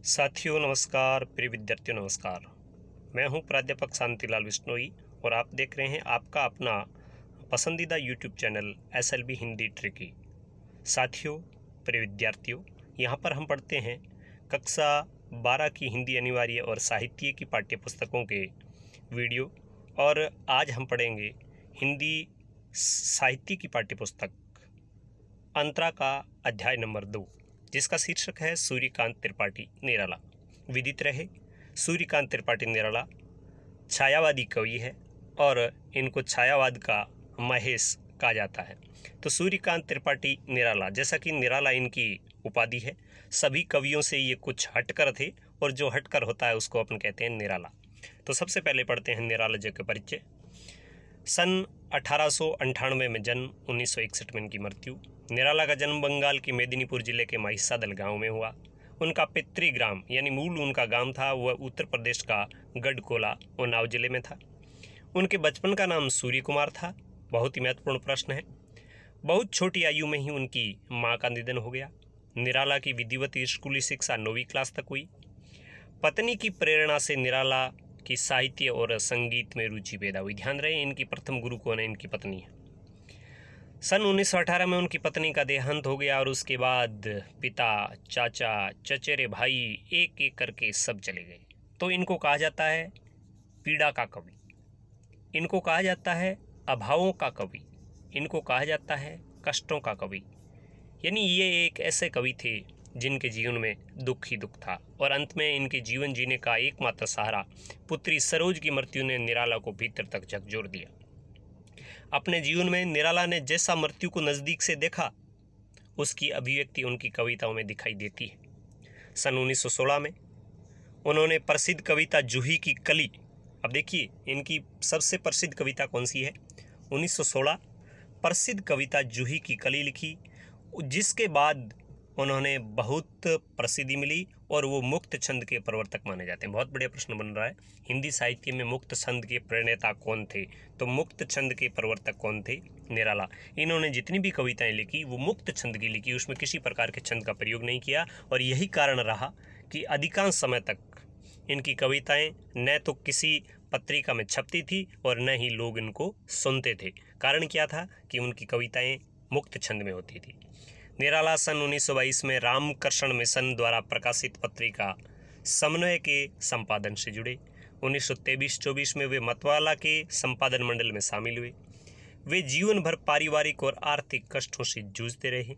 साथियों नमस्कार, प्रिय विद्यार्थियों नमस्कार। मैं हूं प्राध्यापक शांतिलाल बिश्नोई और आप देख रहे हैं आपका अपना पसंदीदा YouTube channel SLB Hindi tricky. साथियों, प्रिय विद्यार्थियों, यहां पर हम पढ़ते हैं कक्षा 12 की हिंदी अनिवार्य और साहित्य की पाठ्य पुस्तकों के वीडियो। और आज हम पढ़ेंगे हिंदी साहित्य की पाठ्य पुस्तक अंतरा का अध्याय नंबर 2, जिसका शीर्षक है सूर्यकांत त्रिपाठी निराला। विदित रहे, सूर्यकांत त्रिपाठी निराला छायावादी कवि है और इनको छायावाद का महेश कहा जाता है। तो सूर्यकांत त्रिपाठी निराला, जैसा कि निराला इनकी उपाधि है, सभी कवियों से ये कुछ हटकर थे और जो हटकर होता है उसको अपन कहते हैं निराला। तो सबसे पहले पढ़ते हैं निराला जी के परिचय। सन 1898 में जन्म, 1961 में इनकी मृत्यु। निराला का जन्म बंगाल के मेदिनीपुर जिले के महिसादल गांव में हुआ। उनका पितृग्राम यानी मूल उनका गांव था वह उत्तर प्रदेश का गढ़कोला उन्नाव जिले में था। उनके बचपन का नाम सूर्य कुमार था। बहुत ही महत्वपूर्ण प्रश्न है। बहुत छोटी आयु में ही उनकी मां का निधन हो गया। निराला की विधिवत स्कूली शिक्षा 9वीं क्लास तक हुई। पत्नी की प्रेरणा से निराला की साहित्य और संगीत में रुचि पैदा हुई। ध्यान रहे, इनकी प्रथम गुरु कौन है? इनकी पत्नी है। सन 1918 में उनकी पत्नी का देहांत हो गया और उसके बाद पिता, चाचा, चचेरे भाई एक एक करके सब चले गए। तो इनको कहा जाता है पीड़ा का कवि, इनको कहा जाता है अभावों का कवि, इनको कहा जाता है कष्टों का कवि। यानी ये एक ऐसे कवि थे जिनके जीवन में दुख ही दुख था और अंत में इनके जीवन जीने का एकमात्र सहारा पुत्री सरोज की मृत्यु ने निराला को भीतर तक झकझोर दिया। अपने जीवन में निराला ने जैसा मृत्यु को नज़दीक से देखा उसकी अभिव्यक्ति उनकी कविताओं में दिखाई देती है। सन 1916 में उन्होंने प्रसिद्ध कविता जूही की कली, अब देखिए इनकी सबसे प्रसिद्ध कविता कौन सी है? 1916 प्रसिद्ध कविता जूही की कली लिखी, जिसके बाद उन्होंने बहुत प्रसिद्धि मिली और वो मुक्त छंद के प्रवर्तक माने जाते हैं। बहुत बढ़िया प्रश्न बन रहा है, हिंदी साहित्य में मुक्त छंद के प्रणेता कौन थे? तो मुक्त छंद के प्रवर्तक कौन थे? निराला। इन्होंने जितनी भी कविताएं लिखी वो मुक्त छंद की लिखी, उसमें किसी प्रकार के छंद का प्रयोग नहीं किया और यही कारण रहा कि अधिकांश समय तक इनकी कविताएं न तो किसी पत्रिका में छपती थी और न ही लोग इनको सुनते थे। कारण क्या था कि उनकी कविताएं मुक्त छंद में होती थी। निराला सन 1922 में रामकृष्ण मिशन द्वारा प्रकाशित पत्रिका समन्वय के संपादन से जुड़े। 1923-24 में वे मतवाला के संपादन मंडल में शामिल हुए। वे जीवन भर पारिवारिक और आर्थिक कष्टों से जूझते रहे।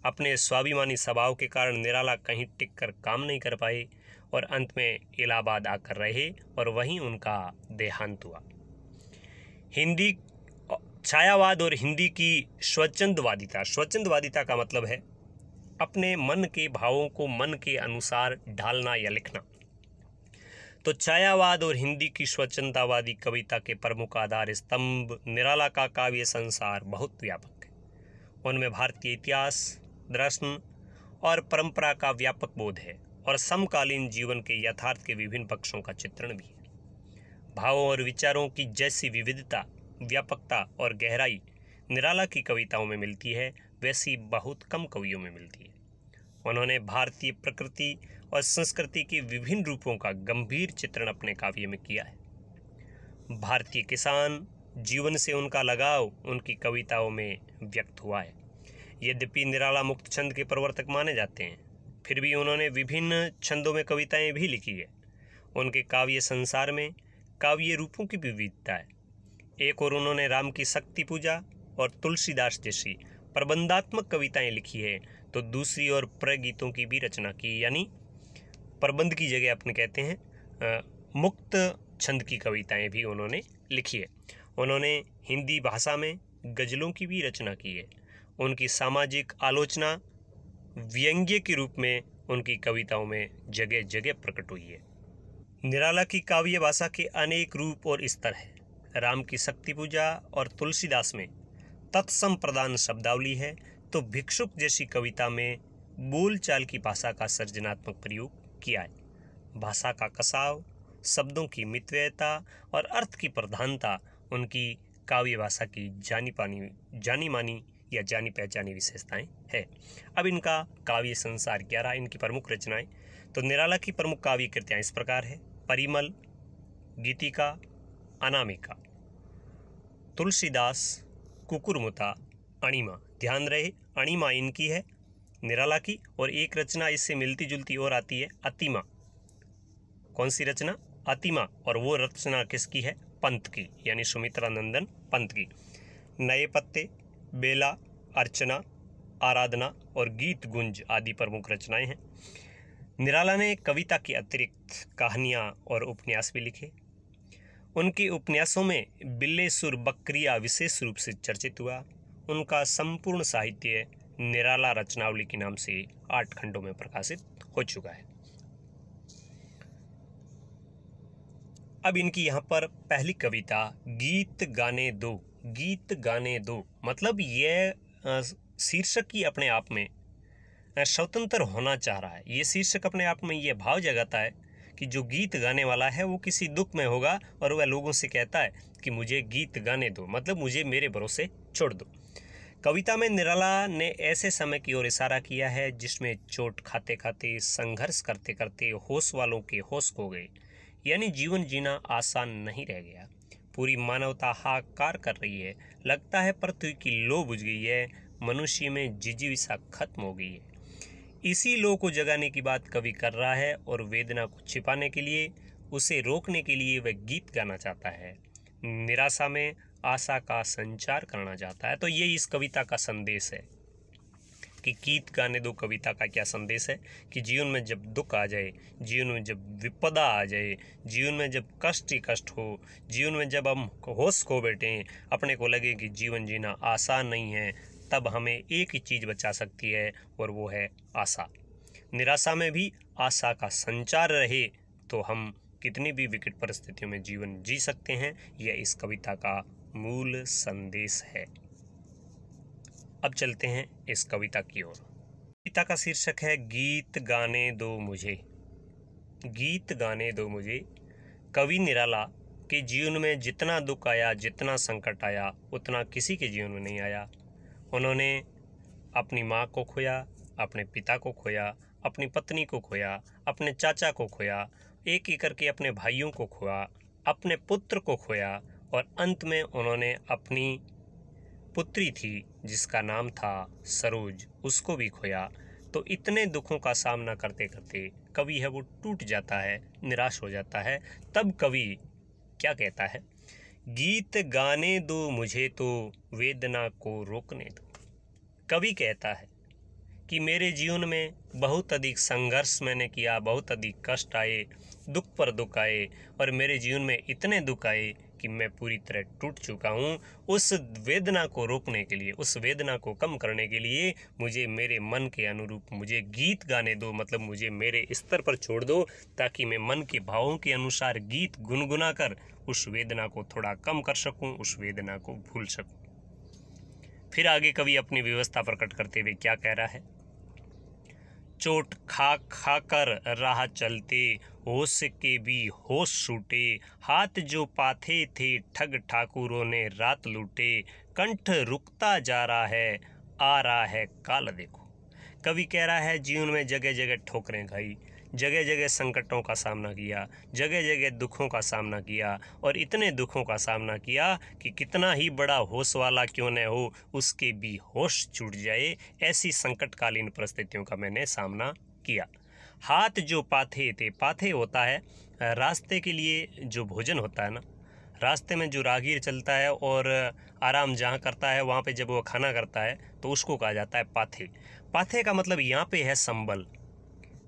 अपने स्वाभिमानी स्वभाव के कारण निराला कहीं टिक कर काम नहीं कर पाए और अंत में इलाहाबाद आकर रहे और वहीं उनका देहांत हुआ। हिंदी छायावाद और हिंदी की स्वच्छंदवादिता। स्वच्छंदवादिता का मतलब है अपने मन के भावों को मन के अनुसार ढालना या लिखना। तो छायावाद और हिंदी की स्वच्छंदवादी कविता के प्रमुख आधार स्तंभ निराला का काव्य संसार बहुत व्यापक है। उनमें भारतीय इतिहास, दर्शन और परंपरा का व्यापक बोध है और समकालीन जीवन के यथार्थ के विभिन्न पक्षों का चित्रण भी है। भावों और विचारों की जैसी विविधता, व्यापकता और गहराई निराला की कविताओं में मिलती है, वैसी बहुत कम कवियों में मिलती है। उन्होंने भारतीय प्रकृति और संस्कृति के विभिन्न रूपों का गंभीर चित्रण अपने काव्य में किया है। भारतीय किसान जीवन से उनका लगाव उनकी कविताओं में व्यक्त हुआ है। यद्यपि निराला मुक्त छंद के प्रवर्तक माने जाते हैं, फिर भी उन्होंने विभिन्न छंदों में कविताएं भी लिखी है। उनके काव्य संसार में काव्य रूपों की विविधता है। एक और उन्होंने राम की शक्ति पूजा और तुलसीदास जैसी प्रबंधात्मक कविताएं लिखी है, तो दूसरी ओर प्रगीतों की भी रचना की, यानी प्रबंध की जगह अपने कहते हैं मुक्त छंद की कविताएं भी उन्होंने लिखी है। उन्होंने हिंदी भाषा में गज़लों की भी रचना की है। उनकी सामाजिक आलोचना व्यंग्य के रूप में उनकी कविताओं में जगह जगह प्रकट हुई है। निराला की काव्य भाषा के अनेक रूप और स्तर हैं। राम की शक्ति पूजा और तुलसीदास में तत्सम प्रदान शब्दावली है, तो भिक्षुक जैसी कविता में बोलचाल की भाषा का सृजनात्मक प्रयोग किया है। भाषा का कसाव, शब्दों की मितव्ययता और अर्थ की प्रधानता उनकी काव्य भाषा की जानी मानी या जानी पहचानी विशेषताएं है। अब इनका काव्य संसार क्या रहा, इनकी प्रमुख रचनाएं। तो निराला की प्रमुख काव्य कृतियाँ इस प्रकार है: परिमल, गीतिका, अनामिका, तुलसीदास, कुकुरमुता, अणिमा। ध्यान रहे अणिमा इनकी है निराला की, और एक रचना इससे मिलती जुलती और आती है अतिमा। कौन सी रचना? अतिमा। और वो रचना किसकी है? पंत की, यानी सुमित्रा नंदन पंत की। नए पत्ते, बेला, अर्चना, आराधना और गीत गुंज आदि प्रमुख रचनाएं हैं। निराला ने कविता के अतिरिक्त कहानियाँ और उपन्यास भी लिखे। उनके उपन्यासों में बिल्ले सुर बकरिया विशेष रूप से चर्चित हुआ। उनका संपूर्ण साहित्य निराला रचनावली के नाम से 8 खंडों में प्रकाशित हो चुका है। अब इनकी यहाँ पर पहली कविता गीत गाने दो। गीत गाने दो मतलब यह शीर्षक ही अपने आप में स्वतंत्र होना चाह रहा है। ये शीर्षक अपने आप में यह भाव जगाता है कि जो गीत गाने वाला है वो किसी दुख में होगा और वह लोगों से कहता है कि मुझे गीत गाने दो, मतलब मुझे मेरे भरोसे छोड़ दो। कविता में निराला ने ऐसे समय की ओर इशारा किया है जिसमें चोट खाते खाते, संघर्ष करते करते होश वालों के होश खो गए, यानी जीवन जीना आसान नहीं रह गया। पूरी मानवता हाहाकार कर रही है। लगता है पृथ्वी की लो बुझ गई है, मनुष्य में जिजीविषा खत्म हो गई है। इसी लो को जगाने की बात कवि कर रहा है और वेदना को छिपाने के लिए, उसे रोकने के लिए वह गीत गाना चाहता है। निराशा में आशा का संचार करना चाहता है। तो ये इस कविता का संदेश है कि गीत गाने दो। कविता का क्या संदेश है कि जीवन में जब दुख आ जाए, जीवन में जब विपदा आ जाए, जीवन में जब कष्ट ही कष्ट हो, जीवन में जब हम होश खो बैठे, अपने को लगे कि जीवन जीना आसान नहीं है, तब हमें एक ही चीज़ बचा सकती है और वो है आशा। निराशा में भी आशा का संचार रहे तो हम कितनी भी विकट परिस्थितियों में जीवन जी सकते हैं। यह इस कविता का मूल संदेश है। अब चलते हैं इस कविता की ओर। कविता का शीर्षक है गीत गाने दो मुझे। गीत गाने दो मुझे। कवि निराला के जीवन में जितना दुख आया, जितना संकट आया, उतना किसी के जीवन में नहीं आया। उन्होंने अपनी माँ को खोया, अपने पिता को खोया, अपनी पत्नी को खोया, अपने चाचा को खोया, एक एक करके अपने भाइयों को खोया, अपने पुत्र को खोया और अंत में उन्होंने अपनी पुत्री थी जिसका नाम था सरोज, उसको भी खोया। तो इतने दुखों का सामना करते करते कवि है वो टूट जाता है, निराश हो जाता है। तब कवि क्या कहता है? गीत गाने दो मुझे तो वेदना को रोकने दो। कवि कहता है कि मेरे जीवन में बहुत अधिक संघर्ष मैंने किया, बहुत अधिक कष्ट आए, दुख पर दुख आए और मेरे जीवन में इतने दुख आए कि मैं पूरी तरह टूट चुका हूँ। उस वेदना को रोकने के लिए, उस वेदना को कम करने के लिए मुझे मेरे मन के अनुरूप मुझे गीत गाने दो, मतलब मुझे मेरे स्तर पर छोड़ दो ताकि मैं मन के भावों के अनुसार गीत गुनगुना कर उस वेदना को थोड़ा कम कर सकूं, उस वेदना को भूल सकूं। फिर आगे कवि अपनी व्यवस्था प्रकट करते हुए क्या कह रहा है? चोट खा खा कर राह चलते, होश के भी होश छूटे, हाथ जो पाथे थे ठग ठाकुरों ने रात लूटे, कंठ रुकता जा रहा है, आ रहा है काल देखो। कवि कह रहा है जीवन में जगह जगह ठोकरें खाई, जगह जगह संकटों का सामना किया, जगह जगह दुखों का सामना किया और इतने दुखों का सामना किया कि कितना ही बड़ा होश वाला क्यों न हो उसके भी होश छूट जाए, ऐसी संकटकालीन परिस्थितियों का मैंने सामना किया। हाथ जो पाथे थे, पाथे होता है रास्ते के लिए जो भोजन होता है ना, रास्ते में जो राहगीर चलता है और आराम जहाँ करता है वहाँ पे जब वो खाना करता है तो उसको कहा जाता है पाथे। पाथे का मतलब यहाँ पे है संबल।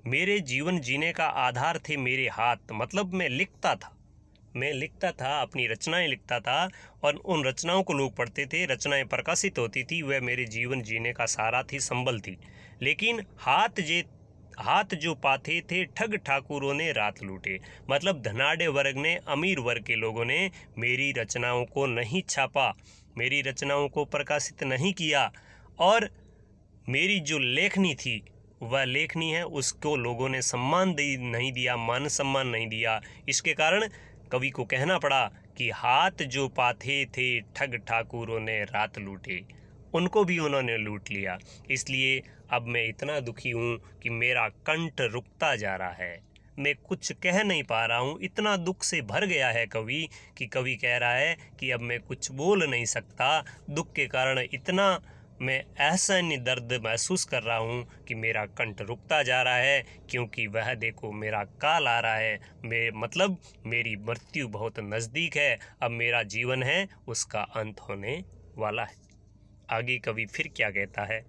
मेरे जीवन जीने का आधार थे मेरे हाथ, मतलब मैं लिखता था, अपनी रचनाएं लिखता था और उन रचनाओं को लोग पढ़ते थे, रचनाएं प्रकाशित होती थी, वह मेरे जीवन जीने का सहारा थी, संबल थी। लेकिन हाथ जो पाथे थे ठग ठाकुरों ने रात लूटे, मतलब धनाढ़ वर्ग ने, अमीर वर्ग के लोगों ने मेरी रचनाओं को नहीं छापा, मेरी रचनाओं को प्रकाशित नहीं किया और मेरी जो लेखनी थी वह लेखनी है उसको लोगों ने सम्मान नहीं दिया, मान सम्मान नहीं दिया। इसके कारण कवि को कहना पड़ा कि हाथ जो पाथे थे ठग ठाकुरों ने रात लूटे। उनको भी उन्होंने लूट लिया। इसलिए अब मैं इतना दुखी हूँ कि मेरा कंठ रुकता जा रहा है, मैं कुछ कह नहीं पा रहा हूँ। इतना दुख से भर गया है कवि कि कवि कह रहा है कि अब मैं कुछ बोल नहीं सकता। दुख के कारण इतना मैं असहनीय दर्द महसूस कर रहा हूँ कि मेरा कंठ रुकता जा रहा है, क्योंकि वह देखो मेरा काल आ रहा है। मतलब मेरी मृत्यु बहुत नज़दीक है। अब मेरा जीवन है उसका अंत होने वाला है। आगे कवि फिर क्या कहता है?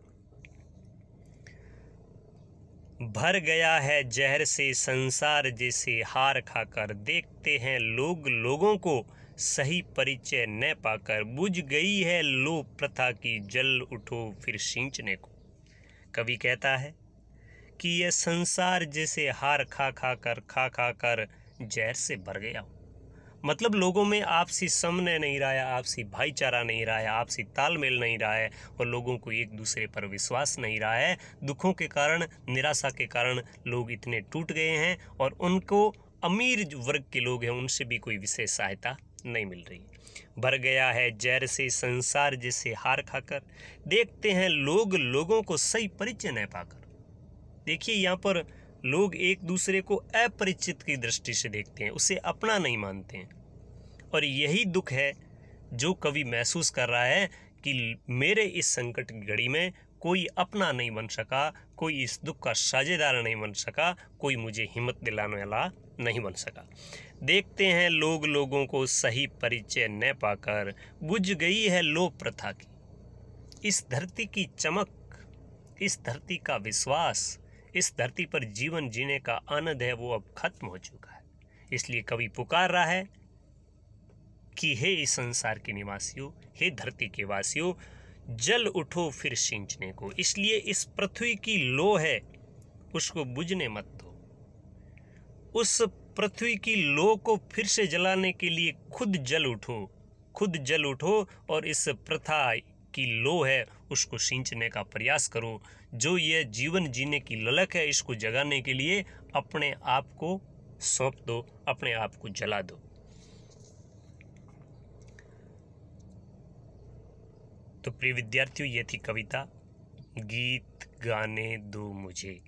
भर गया है जहर से संसार जैसे हार खाकर, देखते हैं लोग लोगों को सही परिचय न पाकर, बुझ गई है लो प्रथा की, जल उठो फिर सींचने को। कवि कहता है कि यह संसार जैसे हार खा कर जहर से भर गया हो। मतलब लोगों में आपसी समन्वय नहीं रहा है, आपसी भाईचारा नहीं रहा है, आपसी तालमेल नहीं रहा है, और लोगों को एक दूसरे पर विश्वास नहीं रहा है। दुखों के कारण, निराशा के कारण लोग इतने टूट गए हैं, और उनको अमीर वर्ग के लोग हैं उनसे भी कोई विशेष सहायता नहीं मिल रही। भर गया है जहर से संसार जैसे हार खाकर, देखते हैं लोग लोगों को सही परिचय न पाकर। देखिए यहाँ पर लोग एक दूसरे को अपरिचित की दृष्टि से देखते हैं, उसे अपना नहीं मानते हैं। और यही दुख है जो कवि महसूस कर रहा है कि मेरे इस संकट की घड़ी में कोई अपना नहीं बन सका, कोई इस दुख का साझेदार नहीं बन सका, कोई मुझे हिम्मत दिलाने वाला नहीं बन सका। देखते हैं लोग लोगों को सही परिचय न पाकर, बुझ गई है लोक प्रथा की। इस धरती की चमक, इस धरती का विश्वास, इस धरती पर जीवन जीने का आनंद है, वो अब खत्म हो चुका है। इसलिए कवि पुकार रहा है कि हे इस संसार के निवासियों, हे धरती के वासियों, जल उठो फिर सींचने को। इसलिए इस पृथ्वी की लो है उसको बुझने मत दो। उस पृथ्वी की लो को फिर से जलाने के लिए खुद जल उठो, खुद जल उठो, और इस प्रथा की लो है उसको सींचने का प्रयास करो। जो ये जीवन जीने की ललक है, इसको जगाने के लिए अपने आप को सौंप दो, अपने आप को जला दो। तो प्रिय विद्यार्थियों, ये थी कविता गीत गाने दो मुझे।